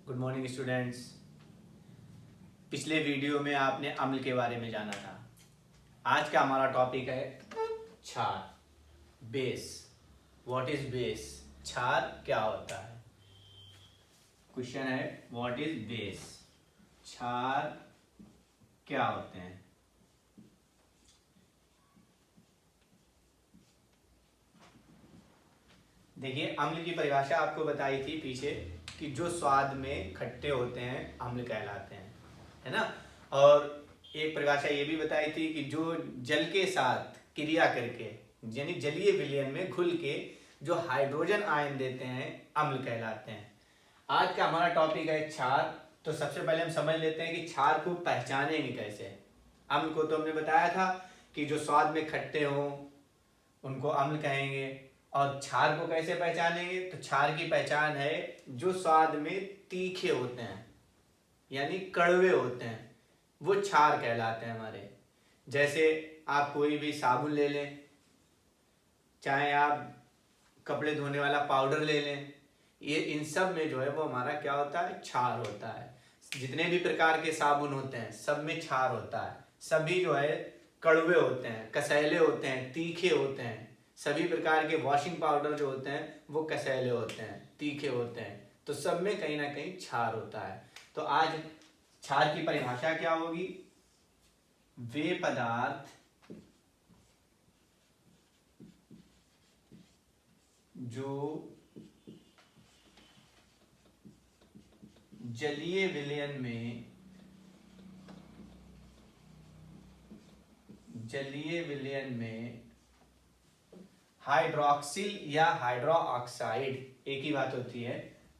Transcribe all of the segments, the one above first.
Good morning students. पिछले video में आपने अम्ल के बारे में जाना था। आज का हमारा टॉपिक है क्षार, बेस। What is base? क्षार क्या होता है? क्वेश्चन है व्हाट इज बेस? क्षार क्या होते हैं? देखिए, अम्ल की परिभाषा आपको बताई थी पीछे कि जो स्वाद में खट्टे होते हैं अम्ल कहलाते हैं, है ना। और एक परिभाषा ये भी बताई थी कि जो जल के साथ क्रिया करके यानी जलीय विलयन में घुल के जो हाइड्रोजन आयन देते हैं अम्ल कहलाते हैं। आज का हमारा टॉपिक है क्षार। तो सबसे पहले हम समझ लेते हैं कि क्षार को पहचानेंगे कैसे। अम्ल को तो हमने बताया था कि जो स्वाद में खट्टे हों उनको अम्ल कहेंगे। और क्षार को कैसे पहचानेंगे? तो क्षार की पहचान है जो स्वाद में तीखे होते हैं यानी कड़वे होते हैं, वो क्षार कहलाते हैं हमारे। जैसे आप कोई भी साबुन ले लें, चाहे आप कपड़े धोने वाला पाउडर ले लें, ये इन सब में जो है वो हमारा क्या होता है? क्षार होता है। जितने भी प्रकार के साबुन होते हैं सब में क्षार होता है। सभी जो है कड़वे होते हैं, कसैले होते हैं, तीखे होते हैं। सभी प्रकार के वॉशिंग पाउडर जो होते हैं वो कसैले होते हैं, तीखे होते हैं। तो सब में कहीं ना कहीं क्षार होता है। तो आज क्षार की परिभाषा क्या होगी? वे पदार्थ जो जलीय विलयन में हाइड्रोक्सिल या हाइड्रोक्साइड, एक ही बात होती है,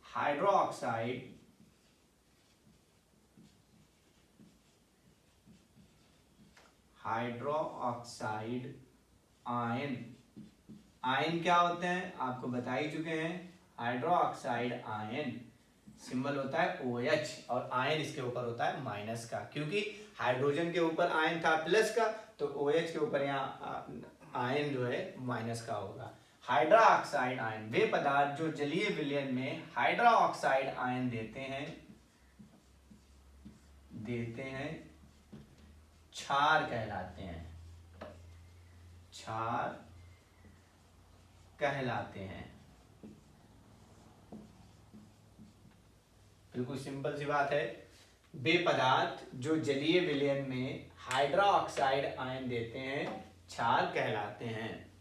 हाइड्रोक्साइड आयन। आयन क्या होते हैं आपको बता ही चुके हैं। हाइड्रोक्साइड आयन सिंबल होता है OH और आयन इसके ऊपर होता है माइनस का, क्योंकि हाइड्रोजन के ऊपर आयन था प्लस का, तो OH के ऊपर यहाँ आयन जो है माइनस का होगा। हाइड्रोक्साइड आयन वे पदार्थ जो जलीय विलयन में हाइड्रोक्साइड आयन देते हैं क्षार कहलाते हैं। क्षार कहलाते हैं। बिल्कुल सिंपल सी बात है। वे पदार्थ जो जलीय विलयन में हाइड्रोक्साइड आयन देते हैं क्षार कहलाते हैं।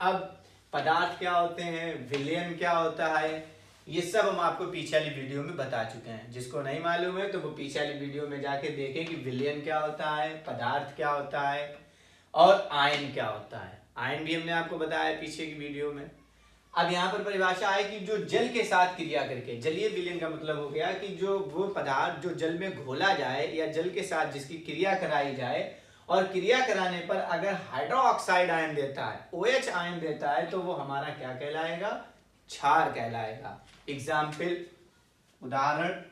अब पदार्थ क्या होते हैं, विलयन क्या होता है, ये सब हम आपको पीछे वाली वीडियो में बता चुके हैं। जिसको नहीं मालूम है तो वो पीछे वाली वीडियो में जाके देखें कि विलयन क्या होता है, पदार्थ क्या होता है और आयन क्या होता है। आयन भी हमने आपको बताया पीछे की वीडियो में। अब यहाँ पर परिभाषा है कि जो जल के साथ क्रिया करके, जलीय विलयन का मतलब हो गया कि जो वो पदार्थ जो जल में घोला जाए या जल के साथ जिसकी क्रिया कराई जाए और क्रिया कराने पर अगर हाइड्रोक्साइड आयन देता है, OH आयन देता है, तो वो हमारा क्या कहलाएगा? क्षार कहलाएगा। एग्जाम्पल, उदाहरण,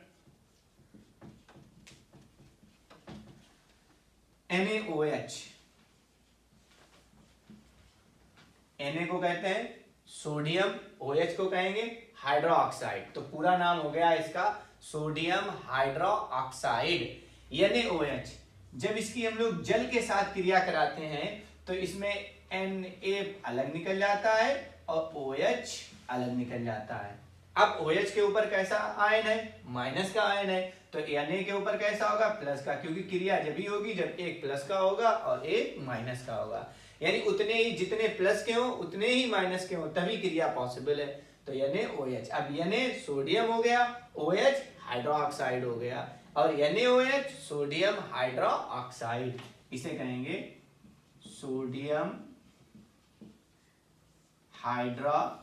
NaOH। Na को कहते हैं सोडियम, OH को कहेंगे हाइड्रोक्साइड। तो पूरा नाम हो गया इसका सोडियम हाइड्रोक्साइड NaOH। जब इसकी हम लोग जल के साथ क्रिया कराते हैं तो इसमें Na अलग निकल जाता है और OH अलग निकल जाता है। अब OH के ऊपर कैसा आयन है? माइनस का आयन है। तो Na के ऊपर कैसा होगा? प्लस का, क्योंकि क्रिया जब ही होगी जब एक प्लस का होगा और एक माइनस का होगा। यानी उतने ही जितने प्लस के हो उतने ही माइनस के हो, तभी क्रिया पॉसिबल है। तो NaOH। अब Na सोडियम हो गया, OH हाइड्रोक्साइड हो गया, और NaOH सोडियम हाइड्रोक्साइड, इसे कहेंगे सोडियम हाइड्रोक्साइड।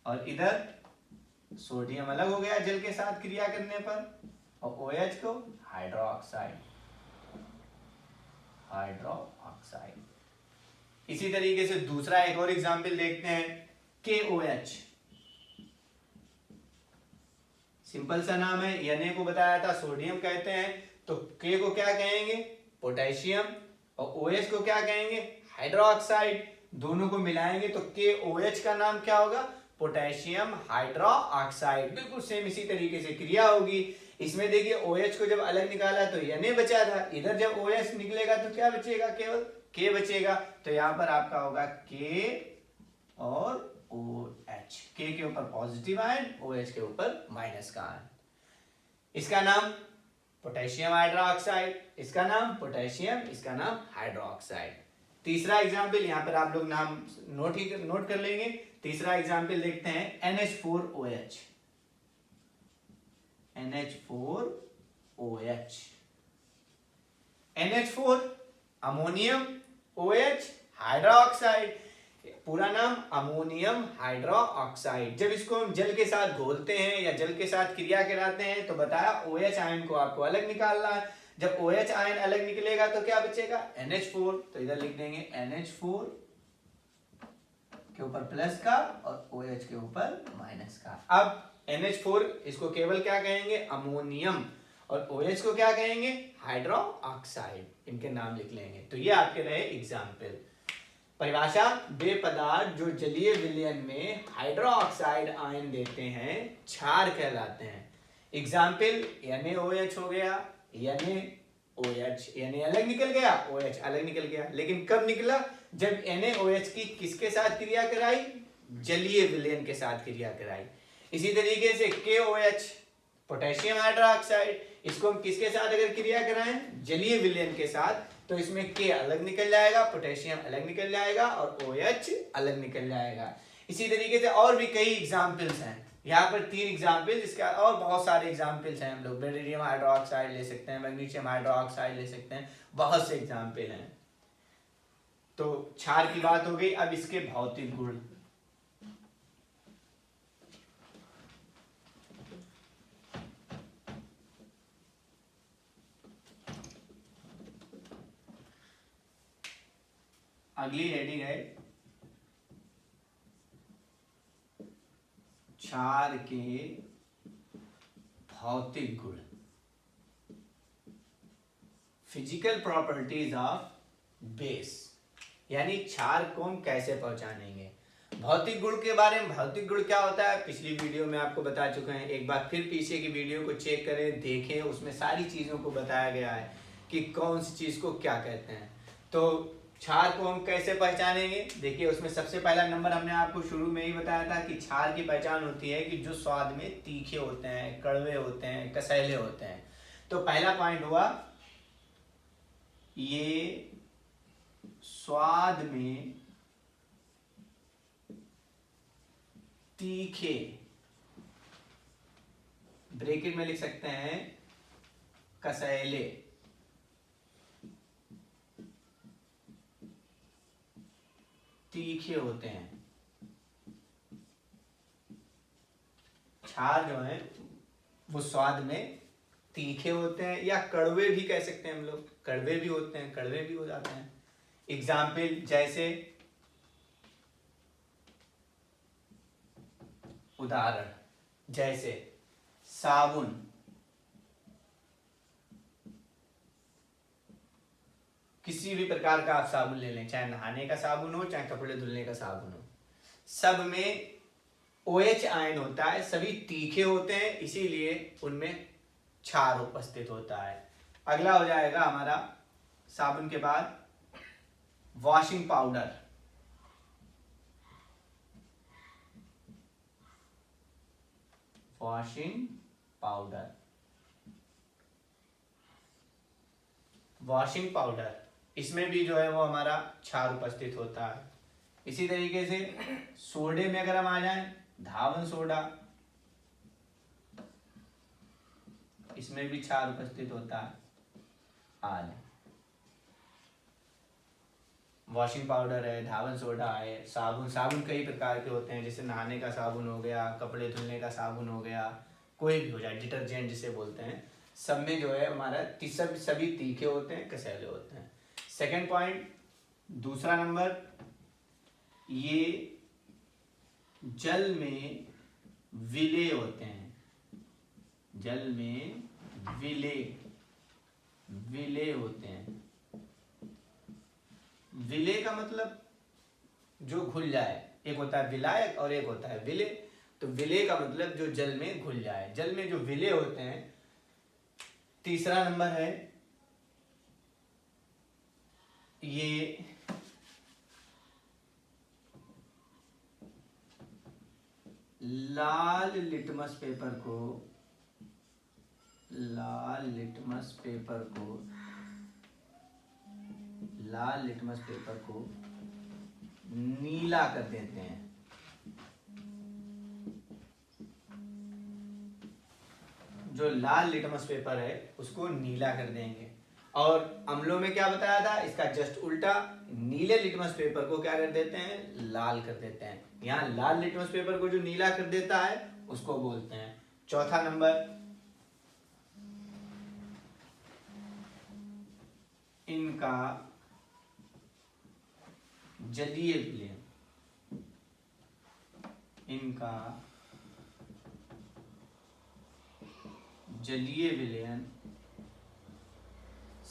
और इधर सोडियम अलग हो गया जल के साथ क्रिया करने पर, और OH को हाइड्रोक्साइड। इसी तरीके से दूसरा एक और एग्जांपल देखते हैं, KOH। सिंपल सा नाम है, Na को बताया था सोडियम कहते हैं, तो K को क्या कहेंगे? पोटेशियम, और OH को क्या कहेंगे? हाइड्रोक्साइड। दोनों को मिलाएंगे तो KOH का नाम क्या होगा? Potassium hydroxide. बिल्कुल सेम इसी तरीके से क्रिया होगी। इसमें देखिए OH को जब अलग निकाला तो Na बचा था, इधर जब OH निकलेगा तो क्या बचेगा? केवल K बचेगा। तो यहाँ पर आपका होगा K और OH। K के ऊपर पॉजिटिव आयन, OH के ऊपर माइनस का आयन। इसका नाम पोटेशियम हाइड्रोक्साइड, इसका नाम पोटेशियम, इसका नाम हाइड्रोक्साइड। तीसरा एग्जाम्पल यहाँ पर आप लोग नाम नोट कर लेंगे। तीसरा एग्जाम्पल देखते हैं NH4OH। NH4OH, NH4 ammonium, OH hydroxide, पूरा नाम अमोनियम हाइड्रोक्साइड। जब इसको हम जल के साथ घोलते हैं या जल के साथ क्रिया कराते हैं तो बताया OH आयन को आपको अलग निकालना है। जब OH आयन अलग निकलेगा तो क्या बचेगा? NH4। तो इधर लिख देंगे NH4 के ऊपर प्लस का और OH के ऊपर माइनस का। अब NH4 इसको केवल क्या कहेंगे? अमोनियम, और OH को क्या कहेंगे? हाइड्रोक्साइड। इनके नाम लिख लेंगे। तो ये आपके रहे एग्जाम्पल। परिभाषा, वे पदार्थ जो जलीय विलयन में हाइड्रोक्साइड आयन देते हैं क्षार कहलाते हैं। एग्जाम्पल NaOH हो गया, NaOH, Na अलग निकल गया, OH अलग निकल गया। लेकिन कब निकला? जब NaOH की किसके साथ क्रिया कराई? जलीय विलयन के साथ क्रिया कराई। इसी तरीके से KOH पोटेशियम हाइड्रोक्साइड, इसको हम किसके साथ अगर क्रिया कराएं? जलीय विलयन के साथ, तो इसमें K अलग निकल जाएगा, पोटेशियम अलग निकल जाएगा और OH अलग निकल जाएगा। इसी तरीके से और भी कई एग्जाम्पल्स हैं। यहाँ पर 3 एग्जाम्पल, इसका और बहुत सारे एग्जाम्पल्स हैं। हम लोग बेरिलियम हाइड्रोक्साइड ले सकते हैं, मैग्नीशियम हाइड्रोक्साइड ले सकते हैं, बहुत से एग्जाम्पल हैं। तो क्षार की बात हो गई। अब इसके भौतिक गुण। अगली हेडिंग है क्षार के भौतिक गुण, फिजिकल प्रॉपर्टीज ऑफ बेस। यानी क्षार को हम कैसे पहचानेंगे। भौतिक गुण के बारे में, भौतिक गुण क्या होता है पिछली वीडियो में आपको बता चुके हैं। एक बार फिर पीछे की वीडियो को चेक करें, देखें, उसमें सारी चीजों को बताया गया है कि कौन सी चीज को क्या कहते हैं। तो क्षार को हम कैसे पहचानेंगे? देखिए उसमें सबसे पहला नंबर हमने आपको शुरू में ही बताया था कि क्षार की पहचान होती है कि जो स्वाद में तीखे होते हैं, कड़वे होते हैं, कसैले होते हैं। तो पहला पॉइंट हुआ ये स्वाद में तीखे, ब्रैकेट में लिख सकते हैं कसैले, तीखे होते हैं। क्षार जो है वो स्वाद में तीखे होते हैं या कड़वे भी कह सकते हैं हम लोग, कड़वे भी होते हैं, कड़वे भी हो जाते हैं। एग्जाम्पल जैसे, उदाहरण जैसे साबुन, किसी भी प्रकार का आप साबुन ले लें, चाहे नहाने का साबुन हो चाहे कपड़े धुलने का साबुन हो, सब में OH आयन होता है, सभी तीखे होते हैं, इसीलिए उनमें क्षार उपस्थित होता है। अगला हो जाएगा हमारा साबुन के बाद washing powder. Washing powder, washing powder, इसमें भी जो है वो हमारा क्षार उपस्थित होता है। इसी तरीके से सोडे में अगर हम आ जाएं, धावन सोडा, इसमें भी क्षार उपस्थित होता है। आदि वॉशिंग पाउडर है, धावन सोडा है, साबुन, साबुन कई प्रकार के होते हैं, जैसे नहाने का साबुन हो गया, कपड़े धुलने का साबुन हो गया, कोई भी हो जाए, डिटर्जेंट जिसे बोलते हैं, सब में जो है हमारा सभी तीखे होते हैं, कसैले होते हैं। सेकंड पॉइंट, दूसरा नंबर, ये जल में विलेय होते हैं। जल में विलेय होते हैं। विलेय का मतलब जो घुल जाए। एक होता है विलायक और एक होता है विलेय। तो विलेय का मतलब जो जल में घुल जाए। जल में जो विलेय होते हैं, तीसरा नंबर है ये लाल लिटमस पेपर को नीला कर देते हैं। जो लाल लिटमस पेपर है उसको नीला कर देंगे। और अम्लों में क्या बताया था, इसका जस्ट उल्टा, नीले लिटमस पेपर को क्या कर देते हैं, लाल कर देते हैं। यहाँ लाल लिटमस पेपर को जो नीला कर देता है उसको बोलते हैं। चौथा नंबर, इनका जलीय विलयन।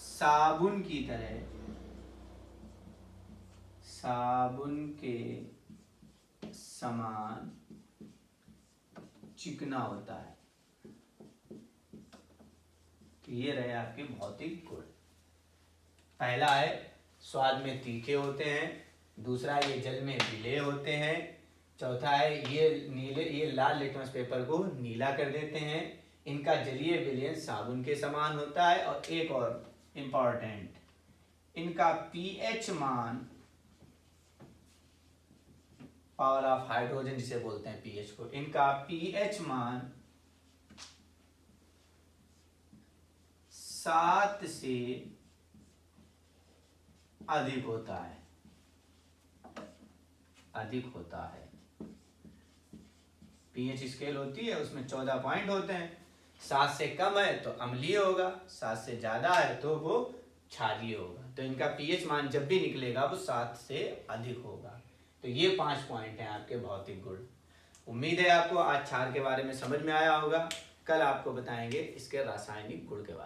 साबुन के समान चिकना होता है। तो ये रहे आपके भौतिक गुण। पहला है स्वाद में तीखे होते हैं, दूसरा ये जल में विलेय होते हैं, चौथा है ये लाल लिटमस पेपर को नीला कर देते हैं, इनका जलीय विलयन साबुन के समान होता है, और एक और इंपॉर्टेंट, इनका पीएच मान, पावर ऑफ हाइड्रोजन जिसे बोलते हैं पीएच को, इनका पीएच मान 7 से अधिक होता है। पीएच स्केल होती है, उसमें 14 पॉइंट होते हैं। 7 से कम है तो अम्लीय होगा, 7 से ज्यादा है तो वो क्षारीय होगा। तो इनका पीएच मान जब भी निकलेगा वो 7 से अधिक होगा। तो ये 5 पॉइंट हैं आपके भौतिक गुण। उम्मीद है आपको आज क्षार के बारे में समझ में आया होगा। कल आपको बताएंगे इसके रासायनिक गुण के बारे में।